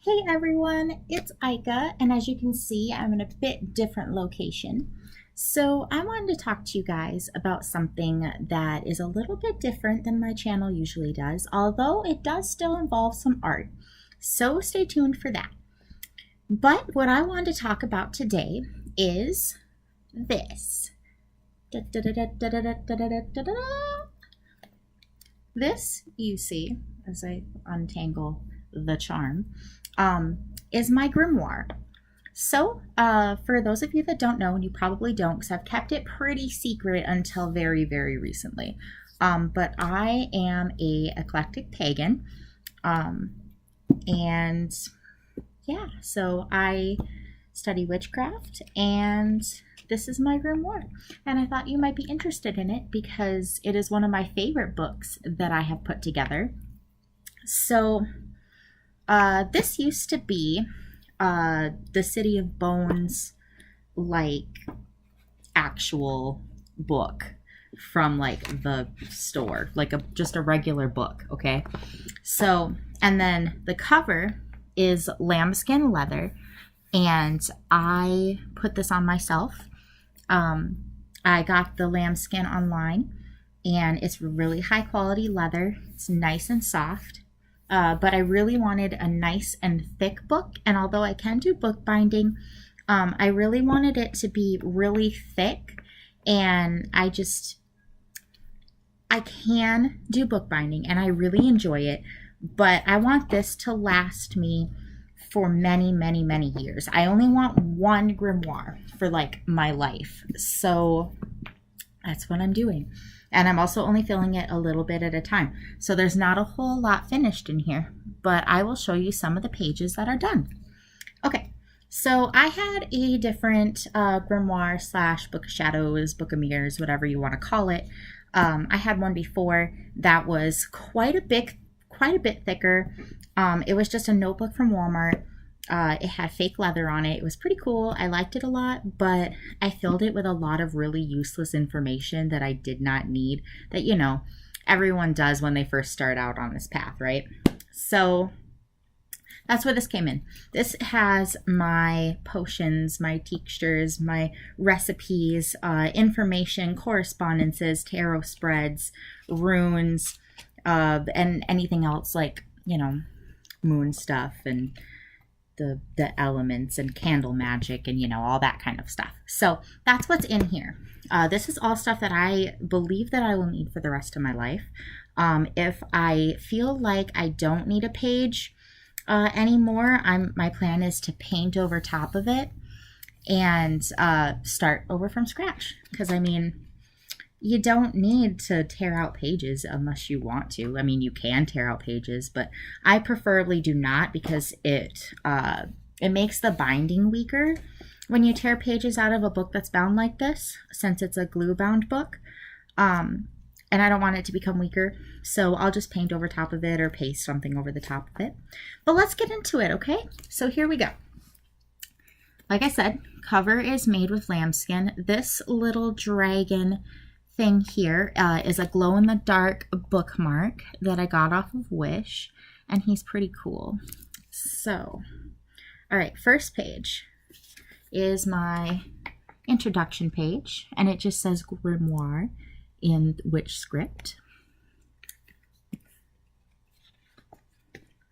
Hey everyone, it's Aika, and as you can see, I'm in a bit different location. So I wanted to talk to you guys about something that is a little bit different than my channel usually does, although it does still involve some art. So stay tuned for that. But what I wanted to talk about today is this. This, you see, as I untangle the charm, is my grimoire. So, for those of you that don't know, and you probably don't because I've kept it pretty secret until very, very recently, but I am a eclectic pagan, and yeah, so I study witchcraft, and this is my grimoire. And I thought you might be interested in it because it is one of my favorite books that I have put together. So, this used to be the City of Bones, like, actual book from, like, the store, like just a regular book, okay? So, and then the cover is lambskin leather, and I put this on myself. I got the lambskin online, and it's really high quality leather. It's nice and soft. But I really wanted a nice and thick book, and although I can do bookbinding, I really wanted it to be really thick, and I can do bookbinding, and I really enjoy it, but I want this to last me for many, many, many years. I only want one grimoire for, like, my life, so that's what I'm doing. And I'm also only filling it a little bit at a time. So there's not a whole lot finished in here, but I will show you some of the pages that are done. Okay, so I had a different grimoire slash book of shadows, book of mirrors, whatever you want to call it. I had one before that was quite a bit thicker. It was just a notebook from Walmart. It had fake leather on it. It was pretty cool. I liked it a lot, but I filled it with a lot of really useless information that I did not need, that, you know, everyone does when they first start out on this path, right? So that's where this came in. This has my potions, my tinctures, my recipes, information, correspondences, tarot spreads, runes, and anything else like, you know, moon stuff and the elements and candle magic and, you know, all that kind of stuff. So that's what's in here. This is all stuff that I believe that I will need for the rest of my life. If I feel like I don't need a page anymore, my plan is to paint over top of it and start over from scratch. Because, I mean, you don't need to tear out pages unless you want to. I mean, you can tear out pages, but I preferably do not because it makes the binding weaker when you tear pages out of a book that's bound like this, since it's a glue-bound book. And I don't want it to become weaker, so I'll just paint over top of it or paste something over the top of it. But let's get into it, okay? So here we go. Like I said, cover is made with lambskin. This little dragon thing here is a glow-in-the-dark bookmark that I got off of Wish, and he's pretty cool. So, all right, first page is my introduction page, and it just says Grimoire in Witch script.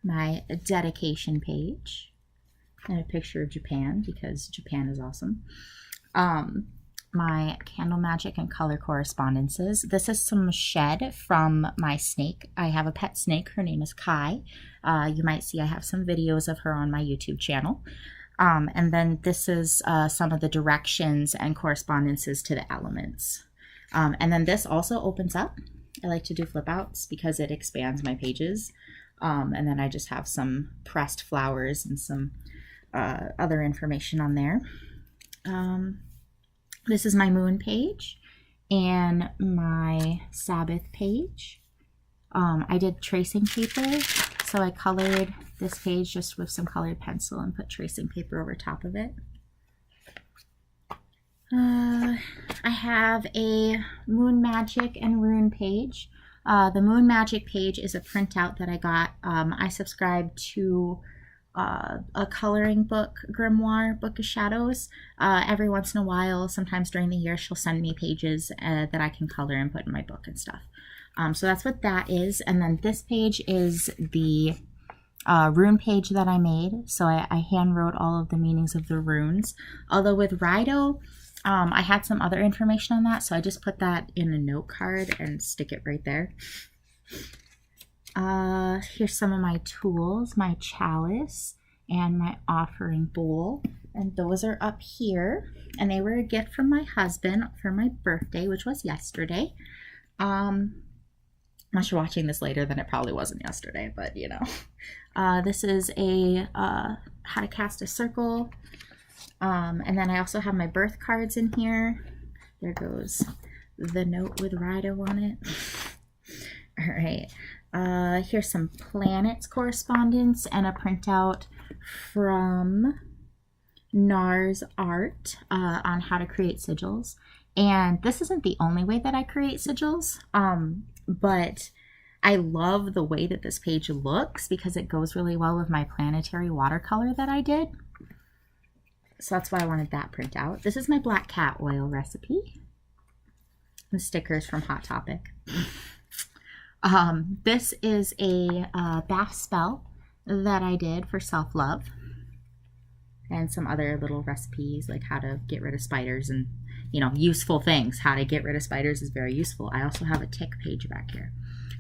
My dedication page, and a picture of Japan because Japan is awesome. My candle magic and color correspondences. This is some shed from my snake. I have a pet snake. Her name is Kai. You might see I have some videos of her on my YouTube channel. And then this is some of the directions and correspondences to the elements. And then this also opens up. I like to do flip outs because it expands my pages. And then I just have some pressed flowers and some other information on there. This is my moon page and my Sabbath page. I did tracing paper, so I colored this page just with some colored pencil and put tracing paper over top of it. I have a moon magic and rune page. The moon magic page is a printout that I got. I subscribe to a coloring book, Grimoire, Book of Shadows. Every once in a while, sometimes during the year, she'll send me pages that I can color and put in my book and stuff. So that's what that is. And then this page is the rune page that I made. So I hand wrote all of the meanings of the runes. Although with Rido, I had some other information on that, so I just put that in a note card and stick it right there. Here's some of my tools, my chalice and my offering bowl, and those are up here, and they were a gift from my husband for my birthday, which was yesterday. Unless you're watching this later, then it probably wasn't yesterday, but you know. This is a how to cast a circle, and then I also have my birth cards in here. There goes the note with Rido on it. All right. Here's some planets correspondence and a printout from NARS Art on how to create sigils. And this isn't the only way that I create sigils, but I love the way that this page looks because it goes really well with my planetary watercolor that I did. So that's why I wanted that printout. This is my black cat oil recipe. The stickers from Hot Topic. This is a bath spell that I did for self-love, and some other little recipes like how to get rid of spiders and, you know, useful things. How to get rid of spiders is very useful. I also have a tick page back here.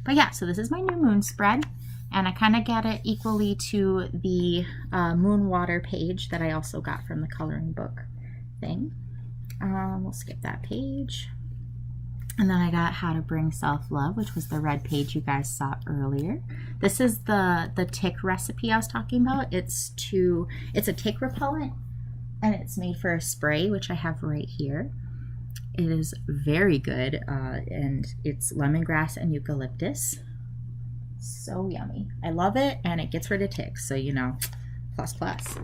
But yeah, so this is my new moon spread, and I kind of got it equally to the moon water page that I also got from the coloring book thing. We'll skip that page. And then I got How to Bring Self-Love, which was the red page you guys saw earlier. This is the tick recipe I was talking about. It's a tick repellent, and it's made for a spray, which I have right here. It is very good, and it's lemongrass and eucalyptus. So yummy. I love it, and it gets rid of ticks, so you know, plus plus.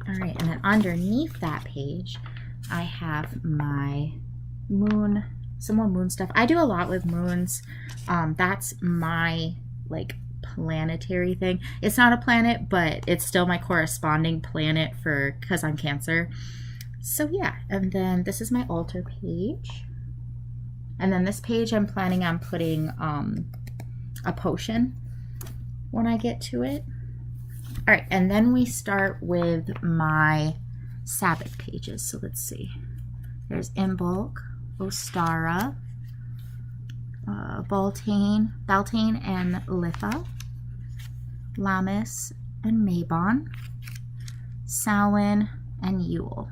All right, and then underneath that page, I have my moon. Some more moon stuff. I do a lot with moons. That's my like planetary thing. It's not a planet, but it's still my corresponding planet because I'm Cancer. So yeah, and then this is my altar page. And then this page I'm planning on putting a potion when I get to it. All right, and then we start with my Sabbath pages. So let's see. There's Imbolc, Ostara, Beltane and Litha, Lammas and Mabon, Samhain and Yule.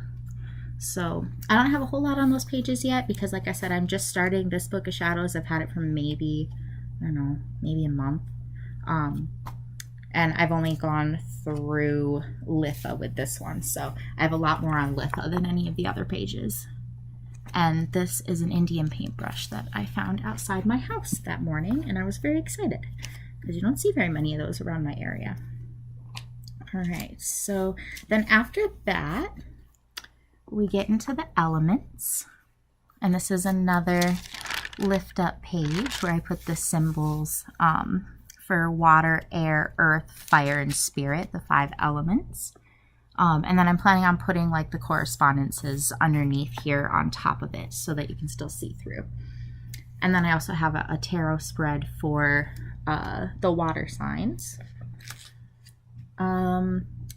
So I don't have a whole lot on those pages yet because, like I said, I'm just starting this Book of Shadows. I've had it for maybe, I don't know, maybe a month. And I've only gone through Litha with this one. So I have a lot more on Litha than any of the other pages. And this is an Indian paintbrush that I found outside my house that morning, and I was very excited because you don't see very many of those around my area. All right, so then after that, we get into the elements, and this is another lift up page where I put the symbols for water, air, earth, fire, and spirit, the 5 elements. And then I'm planning on putting like the correspondences underneath here on top of it so that you can still see through. And then I also have a tarot spread for the water signs.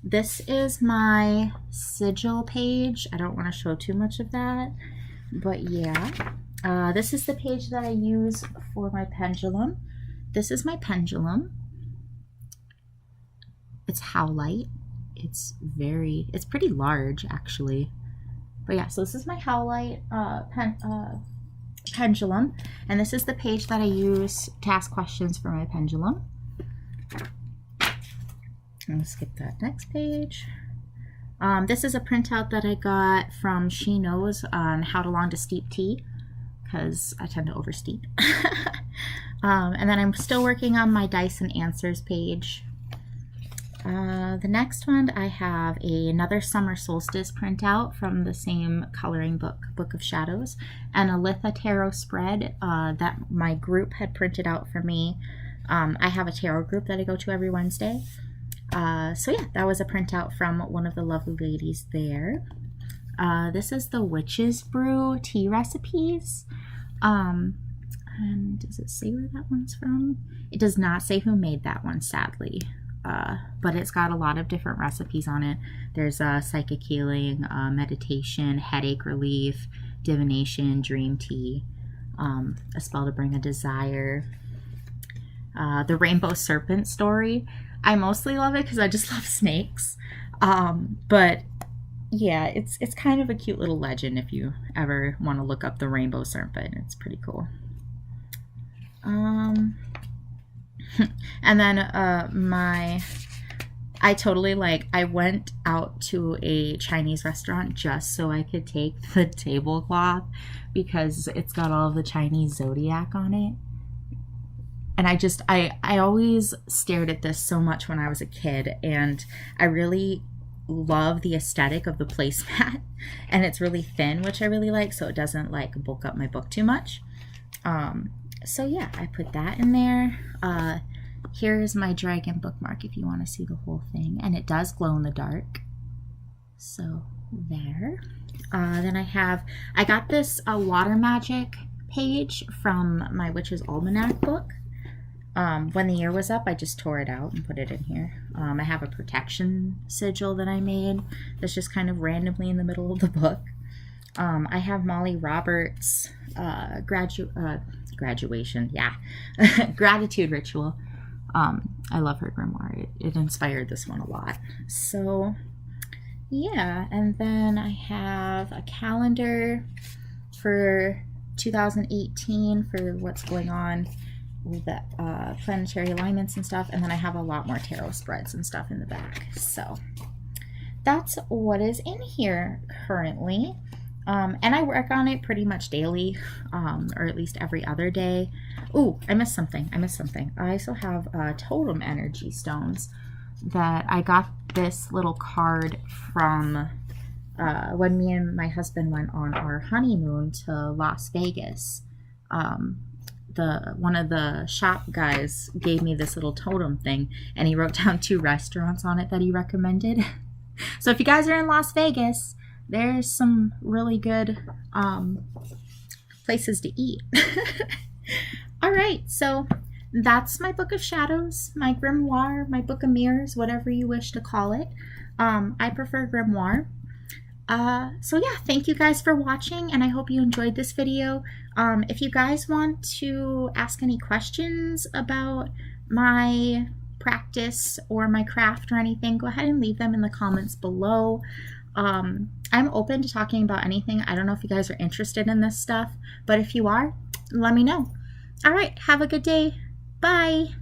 This is my sigil page. I don't want to show too much of that, but yeah. This is the page that I use for my pendulum. This is my pendulum. It's howlite. It's pretty large actually, but yeah, so this is my howlite pendulum, and this is the page that I use to ask questions for my pendulum. I'm gonna skip that next page. This is a printout that I got from She Knows on how to long to steep tea, because I tend to oversteep. And then I'm still working on my Dice and Answers page. The next one, I have another Summer Solstice printout from the same coloring book, Book of Shadows, and a Litha Tarot spread that my group had printed out for me. I have a tarot group that I go to every Wednesday, So yeah, that was a printout from one of the lovely ladies there. This is the Witch's Brew tea recipes. And does it say where that one's from? It does not say who made that one, sadly. But it's got a lot of different recipes on it. There's psychic healing, meditation, headache relief, divination, dream tea, a spell to bring a desire, the rainbow serpent story. I mostly love it because I just love snakes. But yeah, it's kind of a cute little legend if you ever want to look up the rainbow serpent. It's pretty cool. And then I went out to a Chinese restaurant just so I could take the tablecloth because it's got all of the Chinese zodiac on it. And I always stared at this so much when I was a kid, and I really love the aesthetic of the placemat. And it's really thin, which I really like, so it doesn't like bulk up my book too much. So yeah, I put that in there. Here's my dragon bookmark if you want to see the whole thing, and it does glow in the dark. So there. Then I got this water magic page from my Witch's Almanac book. When the year was up, I just tore it out and put it in here. I have a protection sigil that I made that's just kind of randomly in the middle of the book. I have Molly Roberts' graduation, gratitude ritual. I love her grimoire. It inspired this one a lot. So yeah, and then I have a calendar for 2018 for what's going on with the planetary alignments and stuff, and then I have a lot more tarot spreads and stuff in the back. So that's what is in here currently. And I work on it pretty much daily, or at least every other day. Ooh, I missed something. I also have totem energy stones that I got this little card from when me and my husband went on our honeymoon to Las Vegas. One of the shop guys gave me this little totem thing, and he wrote down 2 restaurants on it that he recommended. So if you guys are in Las Vegas, there's some really good places to eat. All right, so that's my Book of Shadows, my grimoire, my Book of Mirrors, whatever you wish to call it. I prefer grimoire. So yeah, thank you guys for watching, and I hope you enjoyed this video. If you guys want to ask any questions about my practice or my craft or anything, go ahead and leave them in the comments below. I'm open to talking about anything. I don't know if you guys are interested in this stuff, but if you are, let me know. All right, have a good day. Bye.